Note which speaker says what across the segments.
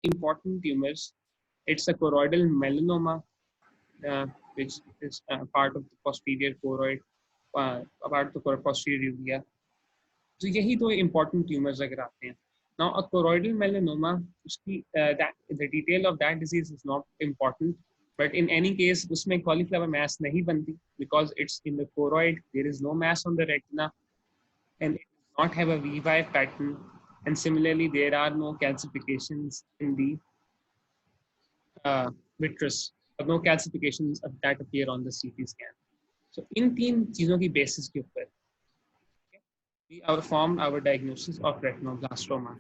Speaker 1: important tumors. It's a choroidal melanoma, which is part of the posterior choroid, part of the posterior uvea. So यही दो important tumors अगर आते हैं. Now a choroidal melanoma, that the detail of that disease is not important, but in any case उसमें cauliflower mass नहीं बनती because it's in the choroid. There is no mass on the retina, and it does not have a VY pattern. And similarly, there are no calcifications in the vitreous, or no calcifications that appear on the CT scan. So इन तीन चीजों की basis के ऊपर we formed our diagnosis of retinoblastoma.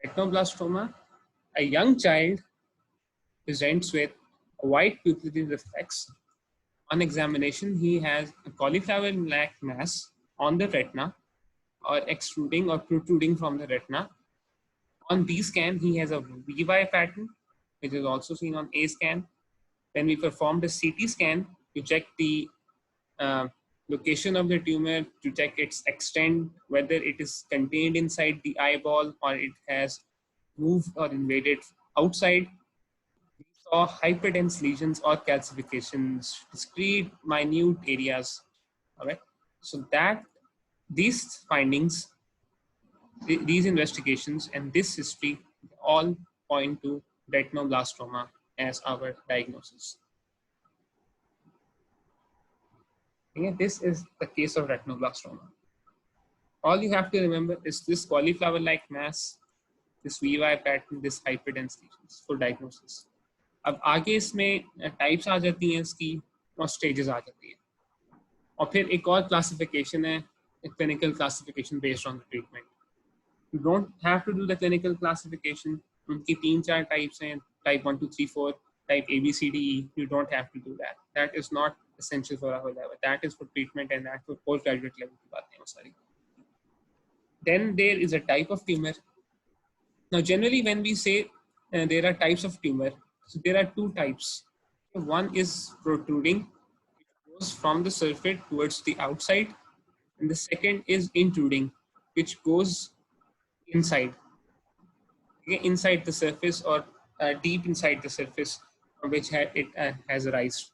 Speaker 1: Retinoblastoma, a young child presents with a white pupillary reflex. On examination, he has a cauliflower-like mass on the retina, or extruding or protruding from the retina. On B scan, he has a VY pattern, which is also seen on A scan. Then we performed a CT scan to check the location of the tumor, to check its extent, whether it is contained inside the eyeball or it has moved or invaded outside. We saw hyperdense lesions or calcifications, discrete, minute areas. All right. So that these findings, these investigations, and this history all point to retinoblastoma as our diagnosis. Okay, this is the case of retinoblastoma. All you have to remember is this cauliflower-like mass, this VY pattern, this hyperdense lesions for diagnosis. अब आगे इसमें types आ जाती हैं इसकी और stages आ जाती हैं, और फिर एक और क्लासिफिकेशन है, clinical classification based on the treatment. You don't have to do the clinical classification. उनकी 3-4 types हैं, type 1, 2, 3, 4, type A, B, C, D, E. You don't have to do that. That is not essential for our level. That is for treatment, and that for postgraduate level की बात है वो सारी. Then there is a type of tumor. Now generally when we say there are types of tumor, so there are 2 types. One is protruding, which goes from the surface towards the outside, and the second is intruding, which goes inside, okay, inside the surface, or deep inside the surface from which it has arisen.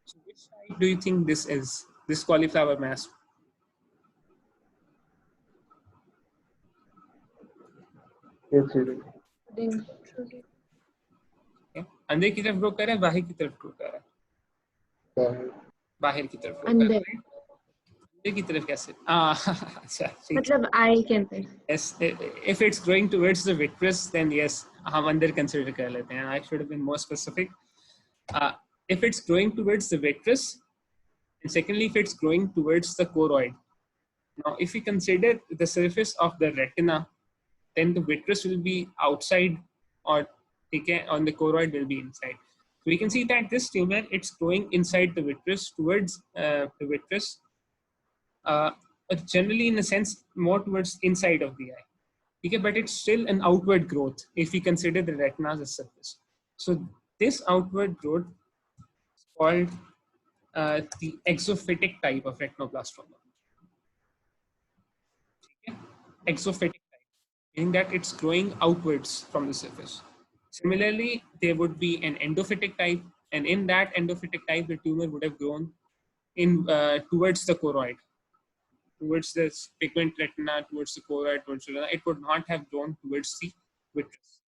Speaker 1: So which type do you think this is, this cauliflower mass?
Speaker 2: Intruding.
Speaker 1: अंदर की तरफ grow कर रहा है, बाहर की तरफ grow कर रहा है? बाहर की तरफ ग्रो कर रहा है. अंदर की तरफ कैसे? अच्छा,
Speaker 2: मतलब आई के अंदर.
Speaker 1: Yes, if it's growing towards the vitreous, then yes, हम अंदर consider कर लेते हैं. I should have been more specific. If it's growing towards the vitreous, and secondly, if it's growing towards the choroid. Now, if we consider the surface of the retina, then the vitreous will be outside, or on the choroid will be inside. So we can see that this tumor, it's growing inside the vitreous, towards the vitreous, generally in a sense more towards inside of the eye. Okay, but it's still an outward growth if we consider the retina as a surface. So this outward growth is called the exophatic type of retinoblastoma. Okay? Exophatic type, meaning that it's growing outwards from the surface. Similarly, there would be an endophytic type, and in that endophytic type, the tumor would have grown in towards the choroid, towards the pigment retina, towards the choroid, towards the retina. It would not have grown towards the vitreous.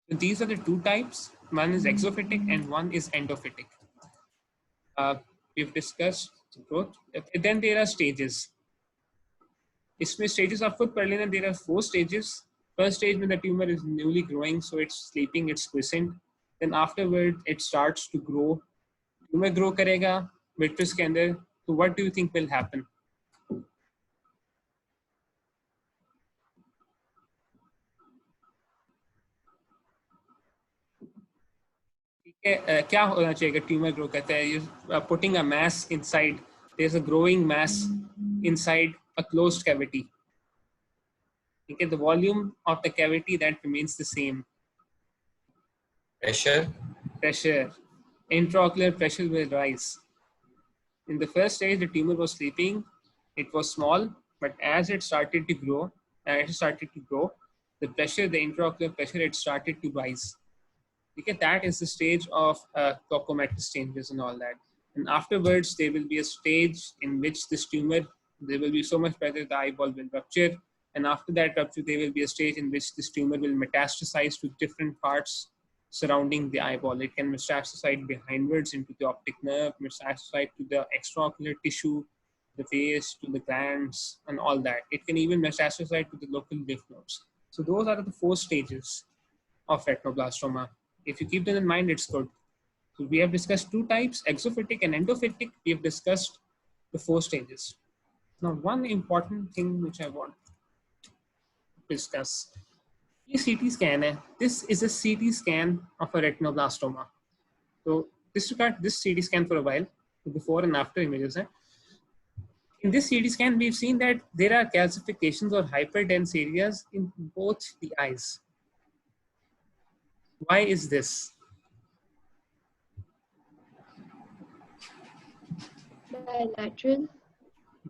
Speaker 1: So these are the 2 types. One is exophatic and one is endophytic. We've discussed the growth. Then there are stages. इसमें stages आप खुद पढ़ लेना. There are 4 stages. First stage when the tumor is newly growing, so it's sleeping, it's quiescent. Then afterward, it starts to grow. Tumor grow करेगा vitreous के अंदर. So what do you think will happen? क्या होना चाहिए tumor grow करता है? You're putting a mass inside. There's a growing mass inside a closed cavity. Okay, the volume of the cavity, that remains the same. Pressure. Intraocular pressure will rise. In the first stage, the tumor was sleeping. It was small, but as it started to grow, the pressure, the intraocular pressure, it started to rise. Okay, that is the stage of glaucomatous changes and all that. And afterwards, there will be a stage in which this tumor, there will be so much pressure, the eyeball will rupture. And after that rupture, there will be a stage in which this tumor will metastasize to different parts surrounding the eyeball. It can metastasize behindwards into the optic nerve, metastasize to the extraocular tissue, the face, to the glands, and all that. It can even metastasize to the local lymph nodes. So those are the 4 stages of retinoblastoma. If you keep them in mind, it's good. So we have discussed 2 types, exophatic and endophatic. We have discussed the 4 stages. Now, one important thing which I want to discuss. This CT scan, this is a CT scan of a retinoblastoma. So disregard this CT scan for a while, the before and after images. In this CT scan, we've seen that there are calcifications or hyperdense areas in both the eyes. Why is this?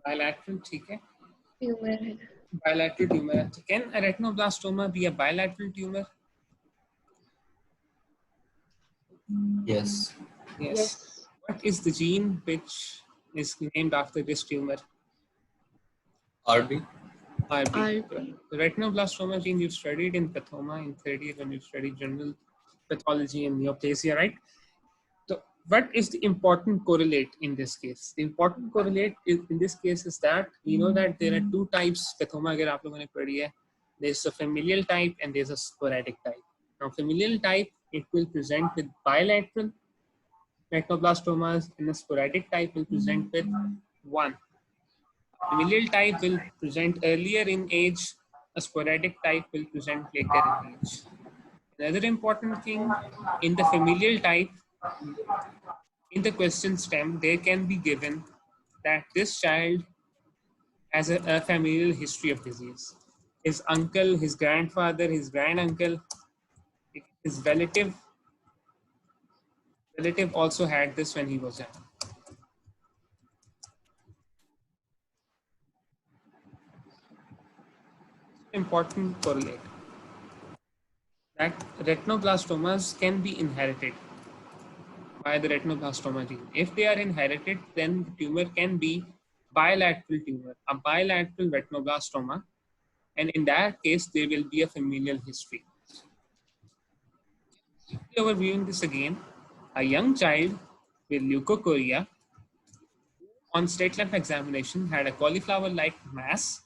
Speaker 2: Bilateral
Speaker 1: ठीक है.
Speaker 2: tumor है.
Speaker 1: Bilateral tumor. So can a retinoblastoma be a bilateral tumor?
Speaker 3: Yes.
Speaker 1: Yes. What is the gene which is named after this tumor?
Speaker 3: RB.
Speaker 1: RB. The retinoblastoma gene you've studied in pathoma in third year when you studied general pathology and neoplasia, right? So what is the important correlate in this case? The important correlate in this case is that we know that there are 2 types pathoma अगर आप लोगों ने पढ़ी है. There's a familial type and there's a sporadic type. Now familial type, it will present with bilateral retinoblastomas, and the sporadic type will present with 1. Familial type will present earlier in age, a sporadic type will present later in age. Another important thing, in the familial type, in the question stem, there can be given that this child has a familial history of disease. His uncle, his grandfather, his granduncle, his relative also had this when he was young. Important correlate that retinoblastomas can be inherited by the retinoblastoma gene. If they are inherited, then the tumor can be bilateral tumor, a bilateral retinoblastoma, and in that case, there will be a familial history. Overviewing this again, a young child with leucocoria on slit lamp examination had a cauliflower-like mass.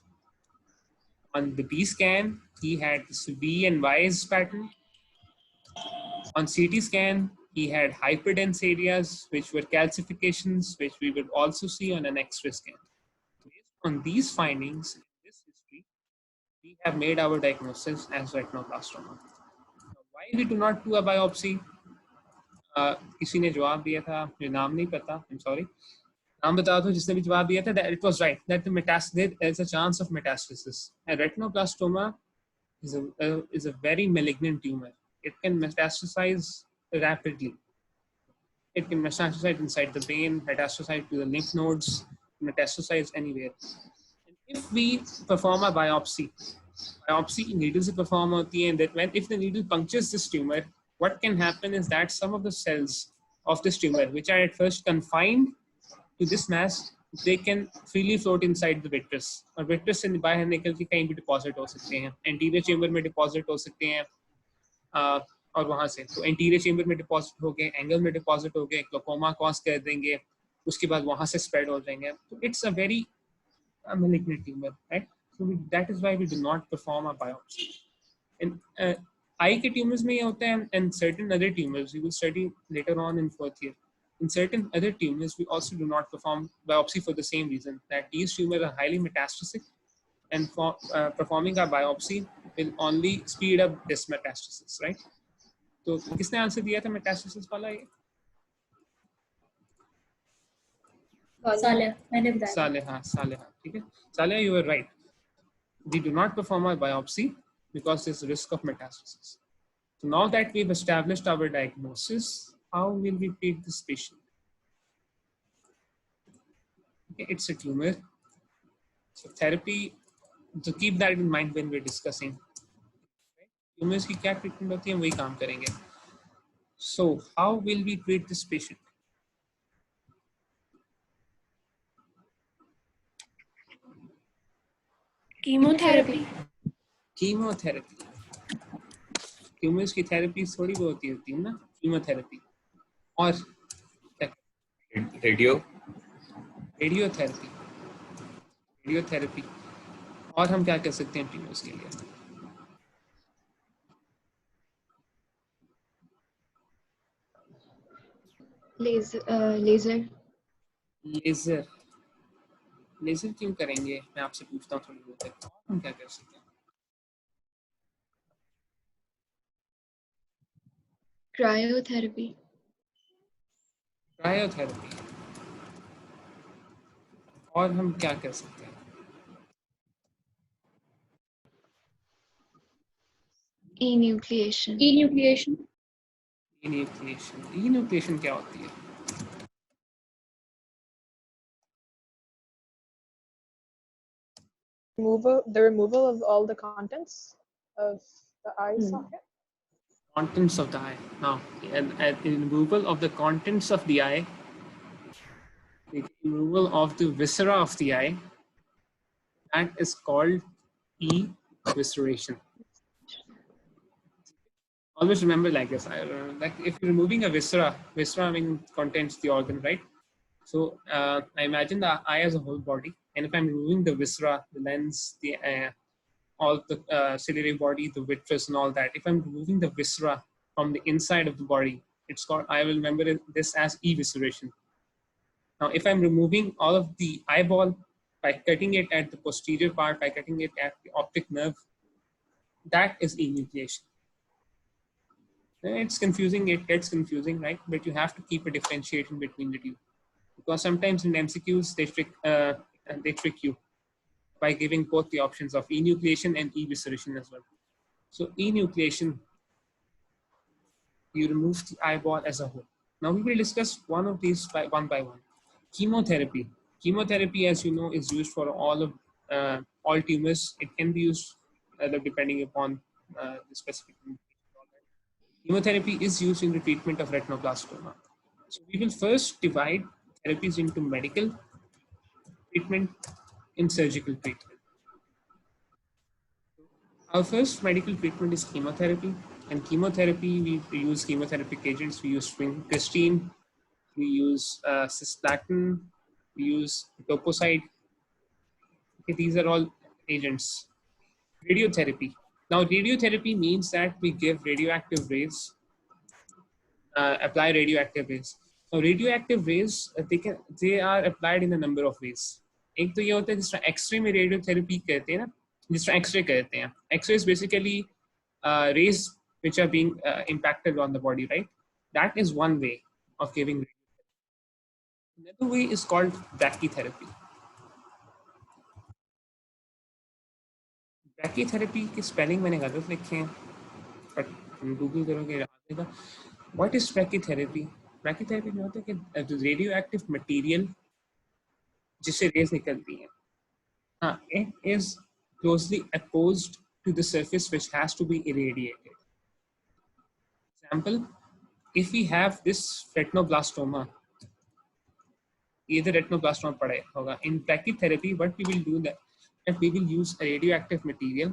Speaker 1: On the B scan, he had this V and Y's pattern. On CT scan, he had hyperdense areas, which were calcifications, which we would also see on an X-ray scan. Based on these findings, in this history, we have made our diagnosis as retinoblastoma. Now, why we do not do a biopsy? किसी ने जवाब दिया था, मुझे नाम नहीं पता, I'm sorry. नाम बता दो जिसने भी जवाब दिया था, that it was right, that there is a chance of metastasis. And retinoblastoma is a very malignant tumor. It can metastasize rapidly. It can metastasize inside the brain, metastasize to the lymph nodes, metastasize anywhere. And if we perform a biopsy needle se perform hoti hai, and that if the needle punctures this tumor, what can happen is that some of the cells of this tumor, which are at first confined to this mass, they can freely float inside the vitreous. और vitreous से बाहर निकल के कहीं भी deposit हो सकते हैं. Anterior chamber में deposit हो सकते हैं. और वहाँ से तो anterior chamber में deposit हो गए, angle में deposit हो गए, glaucoma cause कर देंगे, उसके बाद वहाँ से spread हो जाएंगे. So it's a very malignant tumor, right? So that is why we do not perform a biopsy. And eye के tumors में ये होता है, and certain other tumors we will study later on in 4th year. In certain other tumors, we also do not perform biopsy for the same reason, that these tumors are highly metastatic, and for performing a biopsy will only speed up this metastasis, right? So, किसने answer दिया था metastasis वाला ये? Saleh, ठीक है. Saleh, you were right. We do not perform a biopsy because there's a risk of metastasis. So now that we've established our diagnosis, how will we treat this patient? Okay, it's a tumor. So therapy, to keep that in mind when we're discussing. tumors की क्या treatment होती है, वही काम करेंगे. So how will we treat this patient?
Speaker 2: Chemotherapy.
Speaker 1: Chemotherapy. Tumours की therapy थोड़ी बहुत होती है ना, कीमोथेरेपी. और रेडियोथेरेपी. रेडियोथेरेपी. और हम क्या कर सकते हैं ट्यूमर्स के लिए?
Speaker 2: Laser.
Speaker 1: लेजर. लेजर क्यों करेंगे, मैं आपसे पूछता हूँ थोड़ी बहुत है. हम क्या कर सकते हैं?
Speaker 2: Cryotherapy.
Speaker 1: क्रायोथेरेपी. और हम क्या कर सकते हैं?
Speaker 2: Enucleation.
Speaker 1: Enucleation. Enucleation. Enucleation क्या होती है?
Speaker 3: The removal of all the contents of the eye socket.
Speaker 1: Contents of the eye. Now, and removal of the contents of the eye, the removal of the viscera of the eye, that is called evisceration. Always remember like this. Like if you're removing a viscera I mean contains the organ, right? So I imagine the eye as a whole body, and if I'm removing the viscera, the lens, the all the ciliary body, the vitreous, and all that, if I'm removing the viscera from the inside of the body, it's called. I will remember this as evisceration. Now, if I'm removing all of the eyeball by cutting it at the posterior part, by cutting it at the optic nerve, that is enucleation. It's confusing, it gets confusing, right? But you have to keep a differentiation between the two, because sometimes in MCQs they trick you by giving both the options of enucleation and evisceration as well. So enucleation, you remove the eyeball as a whole. Now we will discuss one of these one by one. Chemotherapy. Chemotherapy, as you know, is used for all tumors. It can be used depending upon the specific. Chemotherapy is used in the treatment of retinoblastoma. So we will first divide therapies into medical treatment and surgical treatment. Our first medical treatment is chemotherapy. And chemotherapy, we use chemotherapeutic agents. We use vincristine, we use cisplatin, we use toposide. Okay, these are all agents. Radiotherapy. Now, radiotherapy means that we give radioactive rays, apply radioactive rays. So radioactive rays, they are applied in a number of ways. एक तो ये होता है जिस तरह x ray में radiotherapy कहते हैं ना, जिस तरह एक्सरे कहते हैं. X-ray is basically rays which are being impacted on the body, right? That is one way of giving radiotherapy. Another way is called brachytherapy. Brachytherapy की spelling मैंने गलत लिखे हैं, but Google करोगे आ जाएगा. What is brachytherapy? Brachytherapy में होता है कि radioactive material जिससे रेज निकलती हैं, it is closely opposed to the surface which has to be irradiated. Example, if we have this retinoblastoma, either retinoblastoma पड़ा होगा. In brachytherapy, what we will do that we will use a radioactive material.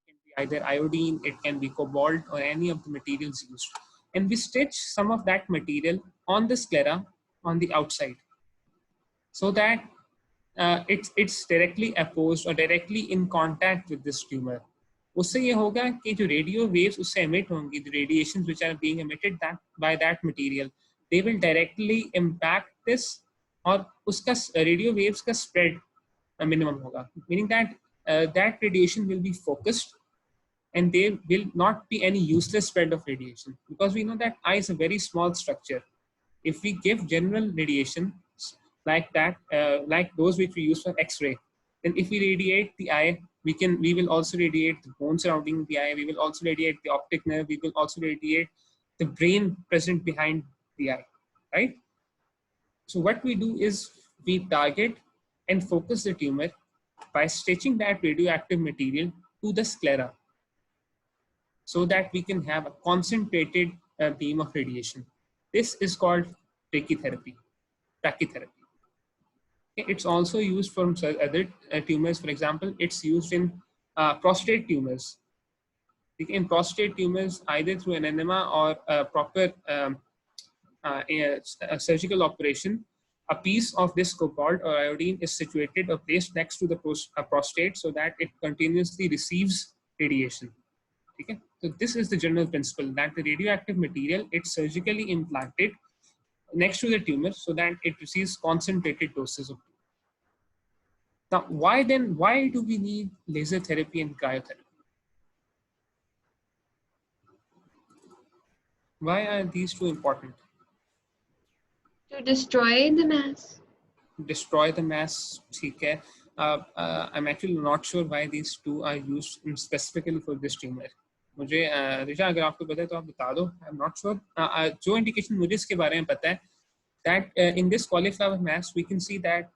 Speaker 1: It can be either iodine, it can be cobalt, or any of the materials used, and we stitch some of that material on the sclera on the outside, so that it's directly opposed or directly in contact with this tumor. उससे ये होगा कि जो radio waves उससे emit होंगी, the radiations which are being emitted by that material, they will directly impact this, और उसका radio waves का spread minimum होगा, meaning that that radiation will be focused and there will not be any useless spread of radiation, because we know that eye is a very small structure. If we give general radiation like that, like those which we use for X-ray, then if we radiate the eye, we will also radiate the bone surrounding the eye. We will also radiate the optic nerve. We will also radiate the brain present behind the eye, right? So what we do is we target and focus the tumor by stitching that radioactive material to the sclera. so that we can have a concentrated beam of radiation. This is called brachytherapy. Brachytherapy. It's also used for other tumors. For example, it's used in prostate tumors. In prostate tumors, either through an enema or a proper a surgical operation, a piece of this cobalt or iodine is situated or placed next to the prostate so that it continuously receives radiation. Okay? So this is the general principle, that the radioactive material, it's surgically implanted next to the tumor so that it receives concentrated doses of. Now, why do we need laser therapy and cryotherapy? Why are these two important?
Speaker 2: To destroy the mass.
Speaker 1: Destroy the mass, okay. I'm actually not sure why these two are used specifically for this tumor. मुझे रिचा अगर आपको पता है तो आप बता दो. I'm not sure. जो indication मुझे इसके बारे में पता है, that in this cauliflower mass we can see that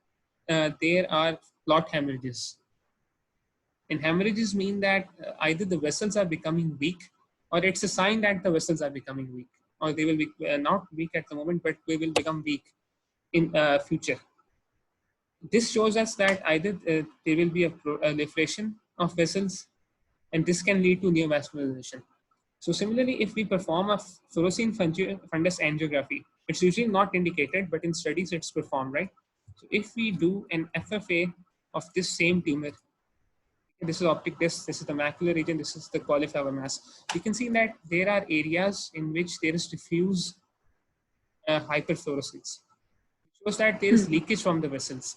Speaker 1: there are clot hemorrhages. And hemorrhages mean that either the vessels are becoming weak, or it's a sign that the vessels are becoming weak, or they will be not weak at the moment, but they will become weak in future. This shows us that either there will be a proliferation of vessels, and this can lead to neovascularization. So similarly, if we perform a fluorescein fundus angiography, it's usually not indicated, but in studies it's performed, right? So if we do an FFA of this same tumor, this is optic disc, this is the macular region, this is the cauliflower mass, you can see that there are areas in which there is diffuse hyperfluorescence. It shows that there is leakage from the vessels.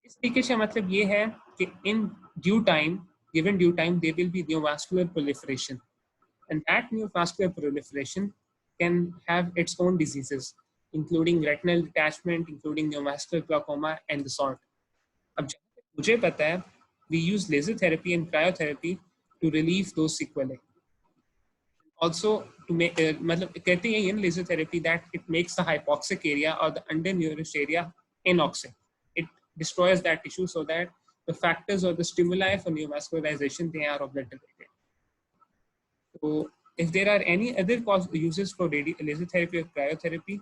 Speaker 1: इस leakage का मतलब ये है कि in due time, given due time, there will be neovascular proliferation. And that neovascular proliferation can have its own diseases, including retinal detachment, including neovascular glaucoma, and the sort. अब मुझे पता है, we use laser therapy and cryotherapy to relieve those sequelae. Also, to make मतलब कहते हैं ये laser therapy that it makes the hypoxic area or the undernourished area anoxic. It destroys that tissue so that the factors or the stimuli for neovascularization, they are obliterated. So if there are any other uses for laser therapy or cryotherapy,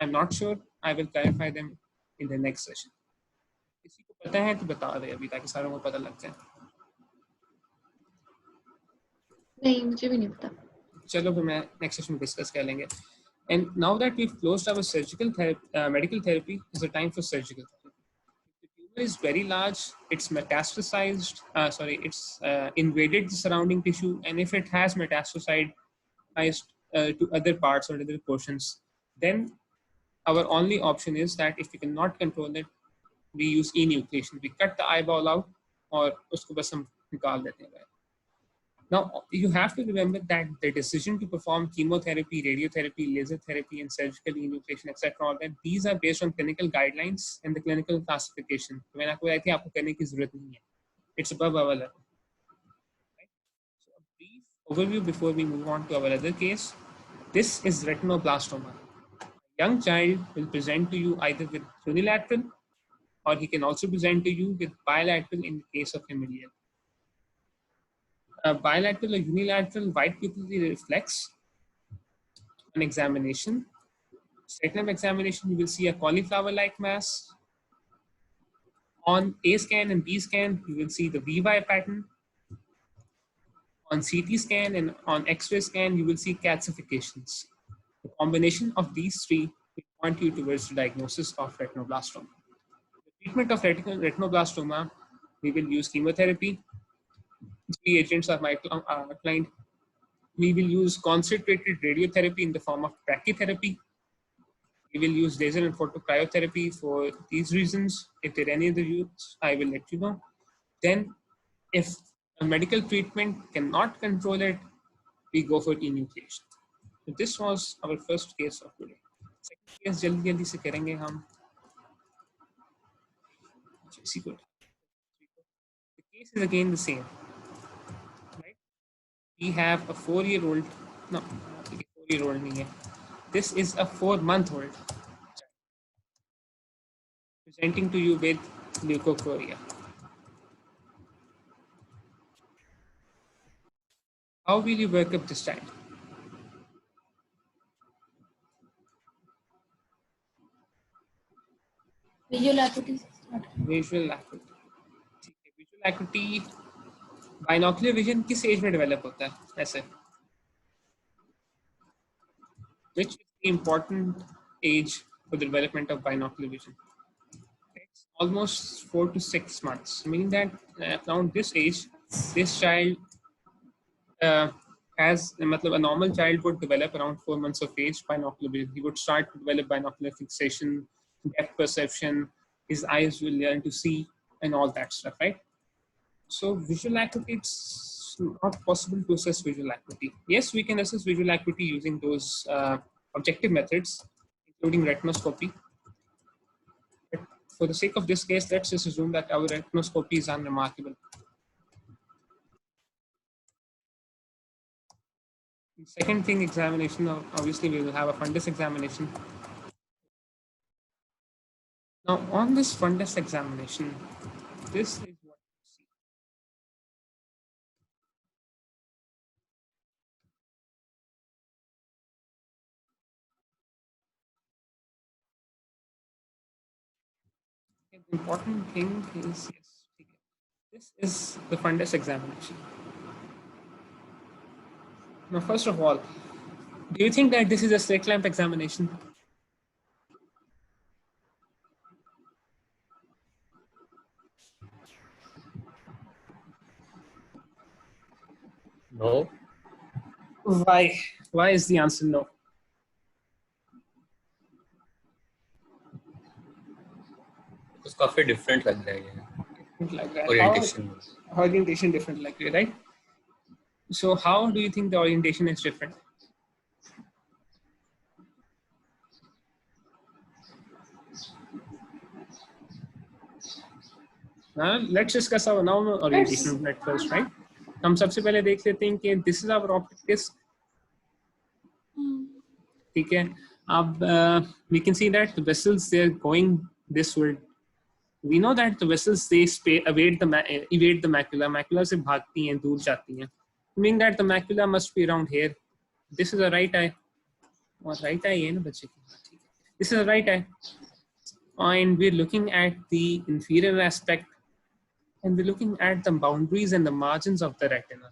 Speaker 1: I'm not sure. I will clarify them in the next session. किसी को पता है तो बता दे अभी ताकि सारों को पता लग जाए.
Speaker 2: नहीं, मुझे भी नहीं पता.
Speaker 1: चलो फिर मैं next session में discuss कर लेंगे. And now that we've closed our surgical therapy, medical therapy, is the time for surgical therapy. If the tumor is very large, it's metastasized, it's invaded the surrounding tissue, and if it has metastasized to other parts or other portions, then our only option is that if we cannot control it, we use enucleation. We cut the eyeball out, or उसको बस हम निकाल देते हैं. Now, you have to remember that the decision to perform chemotherapy, radiotherapy, laser therapy, and surgical enucleation, etc., all that, these are based on clinical guidelines and the clinical classification. तो मैंने आपको बताया थी आपको करने की जरूरत नहीं है. It's above our level. Right? So a brief overview before we move on to our other case. This is retinoblastoma. A young child will present to you either with unilateral, or he can also present to you with bilateral in the case of familial. Bilateral or unilateral white pupillary reflex on examination. Second examination, you will see a cauliflower-like mass. On A scan and B scan, you will see the VY pattern. On CT scan and on X-ray scan, you will see calcifications. The combination of these three will point you towards the diagnosis of retinoblastoma. The treatment of retinoblastoma, we will use chemotherapy. Three agents are outlined. We will use concentrated radiotherapy in the form of brachytherapy. We will use laser and photocryotherapy for these reasons. If there are any other use, I will let you know. Then, if a medical treatment cannot control it, we go for enucleation. So this was our first case of today. Second case, जल्दी से करेंगे हम. The case is again the same. Right? We have a 4-year-old. No, 4-year-old नहीं है. This is a 4-month-old presenting to you with leucocoria. How will you work up this child?
Speaker 2: Visual acuity.
Speaker 1: Visual acuity. ठीक है, visual acuity binocular vision किस as में develop होता है ऐसे? Which is the important age for the development of binocular vision? It's almost 4 to 6 months, meaning that around this age, this child has, a normal child would develop around 4 months of age binocular vision. He would start to develop binocular fixation, depth perception, his eyes will learn to see, and all that stuff, right? So visual acuity, it's not possible to assess visual acuity. Yes, we can assess visual acuity using those objective methods, including retinoscopy. But for the sake of this case, let's just assume that our retinoscopy is unremarkable. The second thing, examination, obviously we will have a fundus examination. Now on this fundus examination, this is what you see. Okay, the important thing is, yes, this is the fundus examination. Now, first of all, do you think that this is a slit lamp examination?
Speaker 4: No.
Speaker 1: Why? Why is the answer no?
Speaker 4: Because काफी different लग रहा है ये.
Speaker 1: Like that.
Speaker 4: Orientation.
Speaker 1: How orientation different, like you, right? So how do you think the orientation is different? Now let's discuss our normal orientation of blood first, right? हम सबसे पहले देख लेते हैं कि this is our optic disc. ठीक है. अब we can see that the vessels, they're going this way. We know that the vessels, they evade the macula. Macula से भागती हैं, दूर जाती हैं. Meaning that the macula must be around here. This is a right eye. और right eye है ना बच्चे की. This is a right eye. And we're looking at the inferior aspect, and we're looking at the boundaries and the margins of the retina.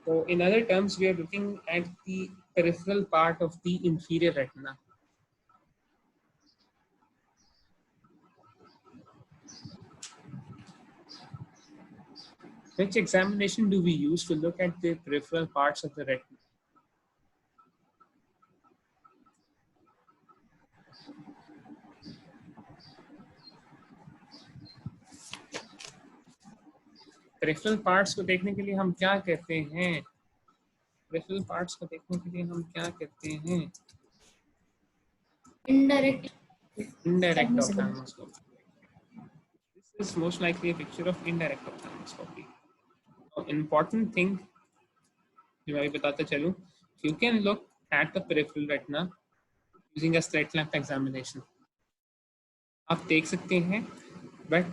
Speaker 1: So in other terms, we are looking at the peripheral part of the inferior retina. Which examination do we use to look at the peripheral parts of the retina? Peripheral parts को देखने के लिए हम क्या कहते हैं? Peripheral parts को देखने के लिए हम क्या कहते हैं?
Speaker 2: Indirect.
Speaker 1: Indirect ophthalmoscopy. This is most likely a picture of indirect ophthalmoscopy. Important thing जो मैं भी बताता चलूं, you can look at the peripheral retina using a slit lamp examination. आप देख सकते हैं, but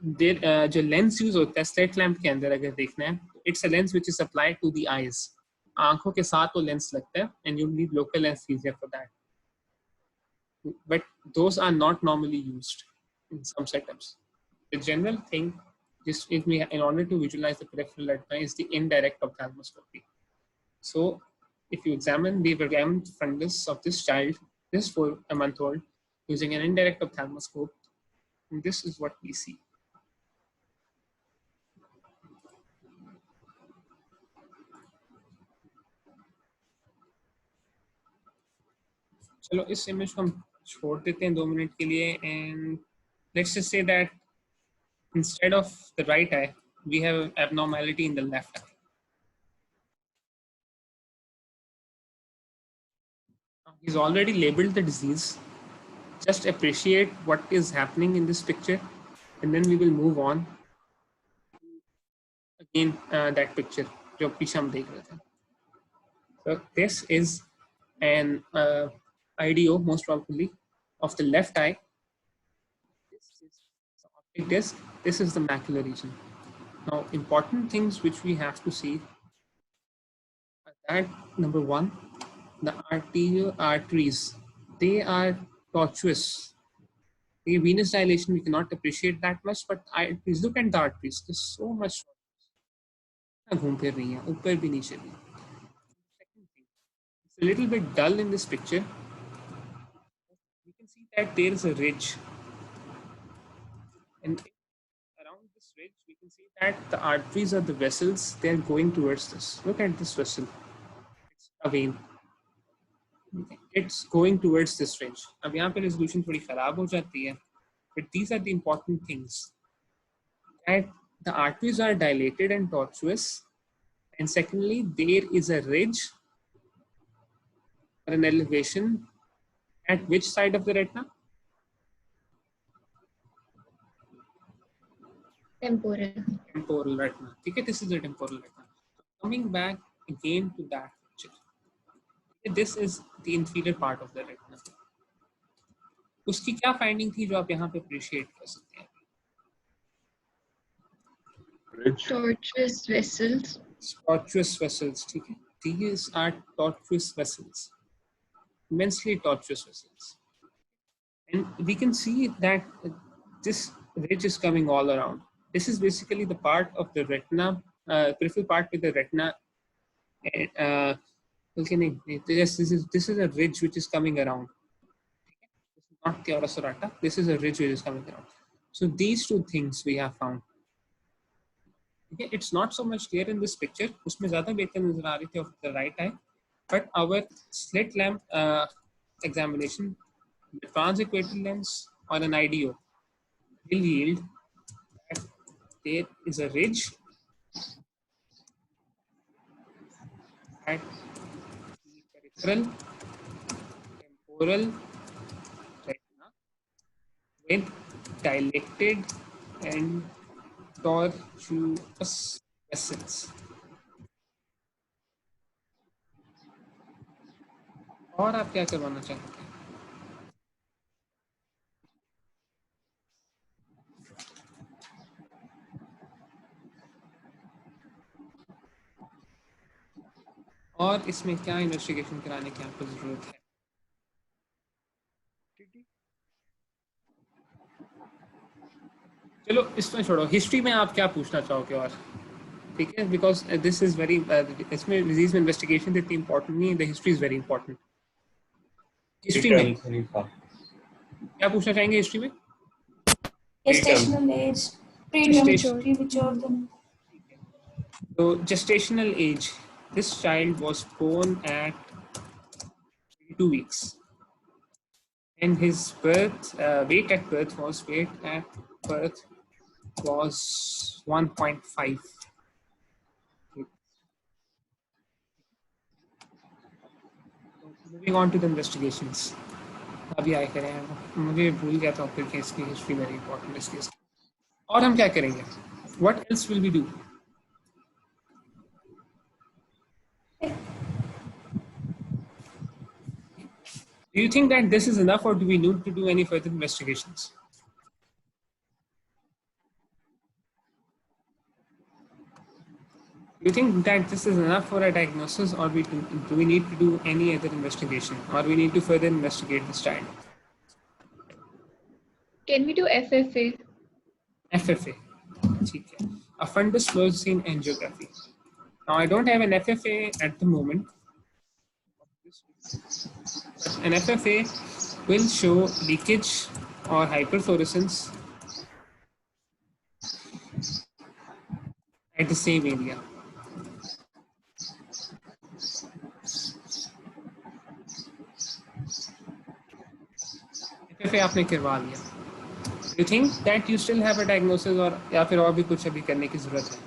Speaker 1: जो लेंस यूज होता है स्लिट लैंप के अंदर अगर देखना है, it's a lens which is applied to the eyes. आंखों के साथ वो लेंस लगता है, and you need local anaesthesia for that. But those are not normally used in some setups. The general thing, just in order to visualize the peripheral retina, is the indirect ophthalmoscopy. So, if you examine the vergam fundus of this child, this 4-month-old, using an indirect ophthalmoscope, this is what we see. चलो इस image को हम छोड़ देते हैं 2 minute के लिए, and let's just say that instead of the right eye, we have abnormality in the left eye. He's already labeled the disease. Just appreciate what is happening in this picture, and then we will move on. Again, that picture जो पीछे हम देख रहे थे. So this is an IDO most probably of the left eye. This is the This is the macular region. Now, important things which we have to see are that number one, the arterial arteries, they are tortuous. The venous dilation we cannot appreciate that much, but please look at the arteries. There's so much घूम फिर रही हैं, ऊपर भी नीचे भी. Second thing, it's a little bit dull in this picture. We can see that there is a ridge, and around this ridge we can see that the arteries or the vessels, they are going towards this. Look at this vessel. It's a vein. It's going towards this ridge. अब यहाँ पे resolution थोड़ी खराब हो जाती है, but these are the important things. That the arteries are dilated and tortuous, and secondly, there is a ridge or an elevation at which side of the retina?
Speaker 2: Temporal.
Speaker 1: Temporal retina. Okay, this is the temporal retina. Coming back again to that picture. This is the inferior part of the retina. उसकी क्या finding थी जो आप यहाँ पे appreciate कर सकते हैं?
Speaker 2: Tortuous vessels.
Speaker 1: Tortuous vessels. ठीक है. These are tortuous vessels. Immensely tortuous vessels. And we can see that this ridge is coming all around. This is basically the part of the retina, peripheral part with the retina. Yes, this is a ridge which is coming around. This is not the orosarata. This is a ridge which is coming around. So these two things we have found. Okay, it's not so much clear in this picture. उसमें ज़्यादा बेहतर नजर आ रही थी of the right eye, but our slit lamp examination, the transequatorial lens or an IDO will yield that there is a ridge at the peripheral temporal retina with dilated and tortuous vessels. और आप क्या करवाना चाहते हैं? और इसमें क्या investigation कराने की आपको जरूरत है? चलो इसमें छोड़ो, हिस्ट्री में आप क्या पूछना चाहोगे? और ठीक है, बिकॉज दिस इज वेरी, इसमें डिजीज में इन्वेस्टिगेशन इतनी इंपॉर्टेंट नहीं है, the history is very important. History में क्या पूछना चाहेंगे? हिस्ट्री में
Speaker 5: Gestational age, premature.
Speaker 1: So gestational age, this child was born at 2 weeks, and his weight at birth was 1.5. Moving on to the investigations. अभी आए करें, मुझे भूल गया था फिर केस की हिस्ट्री वेरी इंपॉर्टेंट इस केस. और हम क्या करेंगे? What else will we do? Do you think that this is enough, or do we need to do any further investigations? Do you think that this is enough for a diagnosis, or do we need to do any other investigation, or we need to further investigate this child?
Speaker 2: Can we do FFA?
Speaker 1: FFA. ठीक है. A fundus fluorescein angiography. Now I don't have an FFA at the moment. An FFA will show leakage or hyperfluorescence at the same area. FFA आपने करवा लिया. You think that you still have a diagnosis, or या फिर और भी कुछ अभी करने की जरूरत है?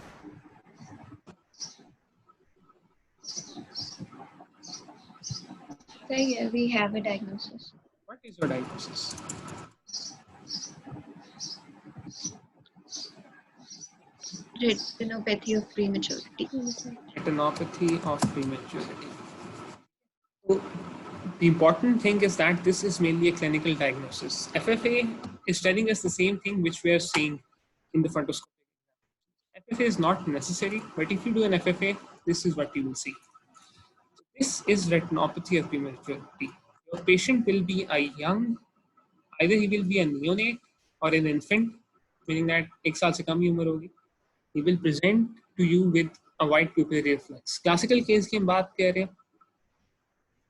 Speaker 2: Yeah, we have a diagnosis.
Speaker 1: What is your diagnosis?
Speaker 2: Retinopathy of prematurity.
Speaker 1: Retinopathy of prematurity. So the important thing is that this is mainly a clinical diagnosis. FFA is telling us the same thing which we are seeing in the fundoscopic. FFA is not necessary, but if you do an FFA, this is what you will see. This is retinopathy of prematurity. Your patient will be a young, either he will be a neonate or an infant, meaning that 1 साल से कम ही उम्र होगी. He will present to you with a white pupillary reflex. Classical case की हम बात कर रहे हैं.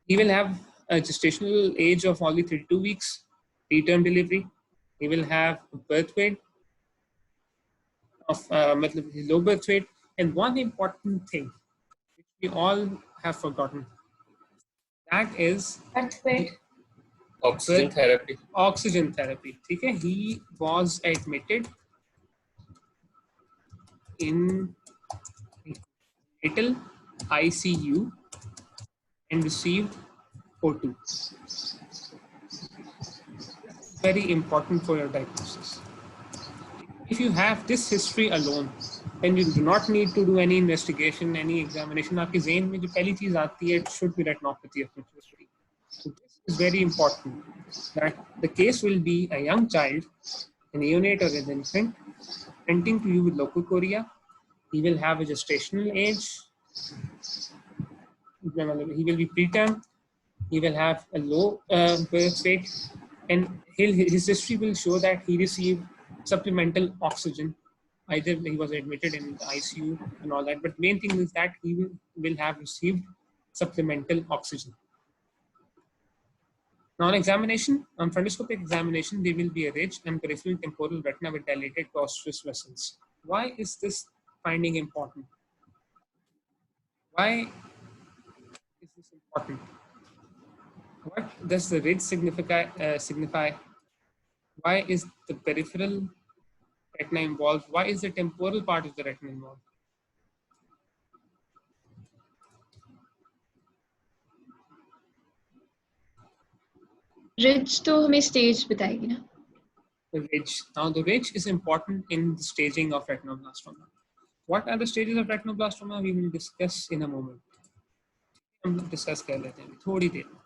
Speaker 1: He will have a gestational age of only 32 weeks, preterm delivery. He will have birth weight of low birth weight, and one important thing which we all have forgotten, that is
Speaker 5: Birth weight.
Speaker 4: Oxygen therapy.
Speaker 1: Oxygen therapy. Okay? He was admitted in little ICU and received O2. Very important for your diagnosis. If you have this history alone, then you do not need to do any investigation, any examination. आपके ज़हन में जो पहली चीज़ आती है, it should be retinopathy of prematurity. So this is very important, that the case will be a young child, a neonate or an infant, presenting to you with Leucocoria. He will have a gestational age. He will be preterm. He will have a low birth weight, and his history will show that he received supplemental oxygen. Either he was admitted in the ICU and all that, but main thing is that he will have received supplemental oxygen. Now on examination, on fundoscopic examination, there will be a ridge and peripheral temporal retina with dilated prostrate vessels. Why is this finding important? Why is this important? What does the ridge signify? Why is the peripheral retina involved? Why is the temporal part of the retina involved?
Speaker 2: Ridge तो हमें stage बताएगी ना.
Speaker 1: The ridge. Now the ridge is important in the staging of retinoblastoma. What are the stages of retinoblastoma? We will discuss in a moment. हम discuss कर लेते हैं थोड़ी देर में.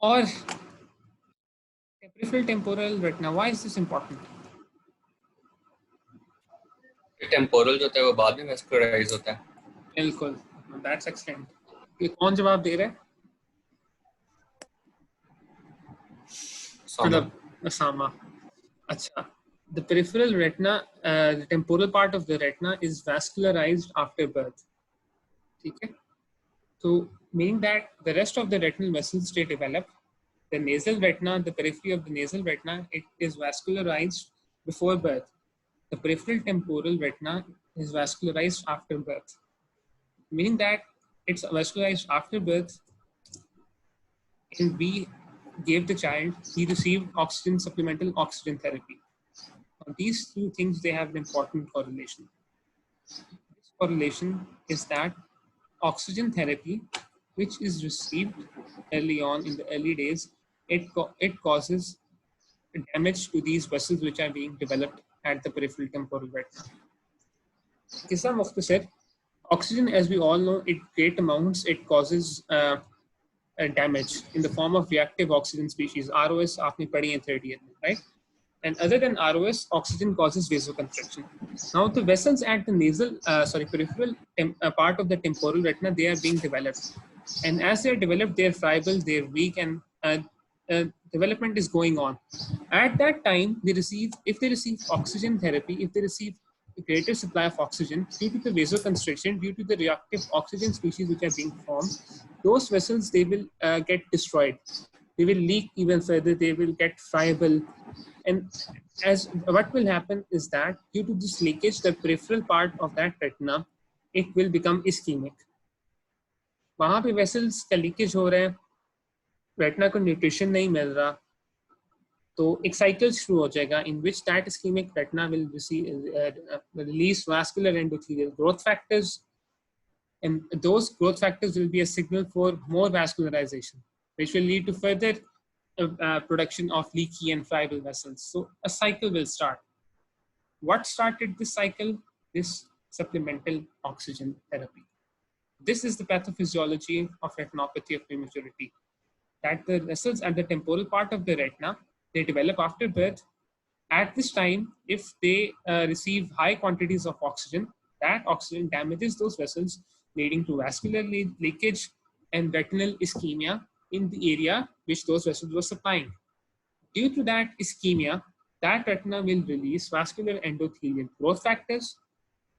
Speaker 1: और peripheral temporal retina. Why is this important?
Speaker 4: Temporal जो होता है वो बाद में वेस्कुलराइज होता है.
Speaker 1: बिल्कुल. That's excellent. ये कौन जवाब दे रहा है? Sama. Achha. The peripheral retina, the temporal part of the retina is vascularized after birth. Okay? So, meaning that the rest of the retinal vessels stay developed. The nasal retina, the periphery of the nasal retina, it is vascularized before birth. The peripheral temporal retina is vascularized after birth. Meaning that it's vascularized after birth, and we gave the child, he received oxygen, supplemental oxygen therapy. Now, these two things, they have an important correlation. This correlation is that oxygen therapy, which is received early on in the early days, it causes damage to these vessels which are being developed at the peripheral temporal retina. Kisa mukhtasar, oxygen, as we all know, in great amounts, it causes damage in the form of reactive oxygen species. ROS, aapne padhi in 30th, right? And other than ROS, oxygen causes vasoconstriction. Now the vessels at the nasal, peripheral part of the temporal retina, they are being developed. And as they are developed, they are friable, they are weak, and development is going on. At that time, if they receive oxygen therapy, if they receive a greater supply of oxygen, due to the vasoconstriction, due to the reactive oxygen species which are being formed, those vessels, they will get destroyed. They will leak even further, they will get friable. And as what will happen is that due to this leakage, the peripheral part of that retina, it will become ischemic. वहाँ पे vessels का leakage हो रहा है, retina को nutrition नहीं मिल रहा, तो एक cycle शुरू हो जाएगा in which that ischemic retina will release vascular endothelial growth factors, and those growth factors will be a signal for more vascularization, which will lead to further production of leaky and friable vessels. So a cycle will start. What started this cycle? This supplemental oxygen therapy. This is the pathophysiology of retinopathy of prematurity. That the vessels at the temporal part of the retina, they develop after birth. At this time, if they receive high quantities of oxygen, that oxygen damages those vessels, leading to vascular leakage and retinal ischemia in the area which those vessels were supplying. Due to that ischemia, that retina will release vascular endothelial growth factors.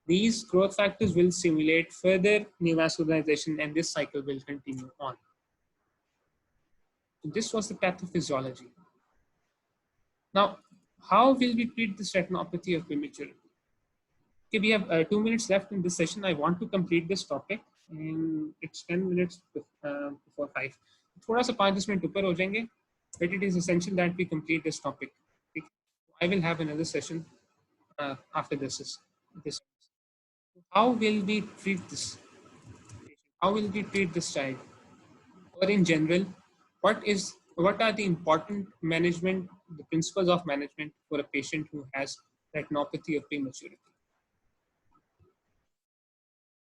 Speaker 1: These growth factors will stimulate further neovascularization, and this cycle will continue on. So this was the pathophysiology. Now, how will we treat this retinopathy of prematurity? Okay, we have 2 minutes left in this session. I want to complete this topic, and it's 10 minutes before 5. थोड़ा सा 5-10 minute ऊपर हो जाएंगे, but it is essential that we complete this topic. I will have another session after this. How will we treat this? How will we treat this child? Or in general, what are the important management, the principles of management for a patient who has retinopathy of prematurity?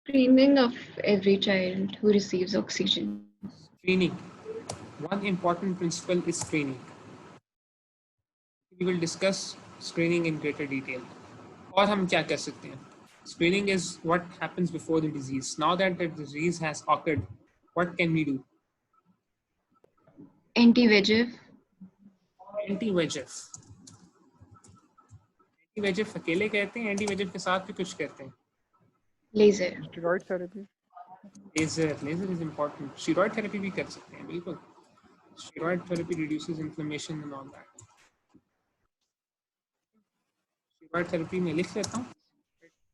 Speaker 2: Screening of every child who receives oxygen.
Speaker 1: Screening. One important principle is screening. We will discuss screening in greater detail. और हम क्या कर सकते हैं? Screening is what happens before the disease. Now that the disease has occurred, what can we do?
Speaker 2: Anti-VEGF.
Speaker 1: Anti-VEGF. Anti-VEGF अकेले कहते हैं, anti-VEGF के साथ भी कुछ कहते हैं.
Speaker 2: Laser.
Speaker 3: Steroid therapy.
Speaker 1: Laser is important. Steroid therapy भी कर सकते हैं, बिल्कुल. Steroid therapy reduces inflammation and all that. Steroid therapy में लिख लेता हूँ.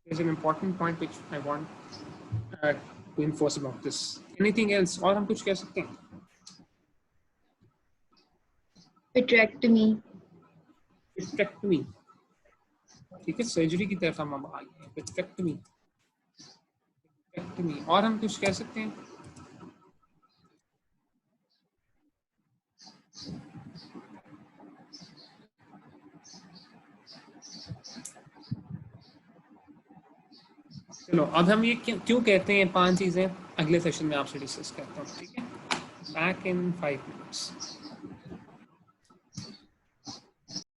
Speaker 1: There's an important point which I want to enforce about this. Anything else? और हम कुछ कह सकते हैं?
Speaker 2: Vitrectomy.
Speaker 1: Vitrectomy. ठीक है, सर्जरी की तरफ हम आ गए हैं. Vitrectomy. Vitrectomy. और हम कुछ कह सकते हैं? चलो, अब हम ये क्यों कहते हैं 5 चीजें अगले सेशन में आपसे डिस्कस करता हूँ. ठीक है, बैक इन 5 minutes.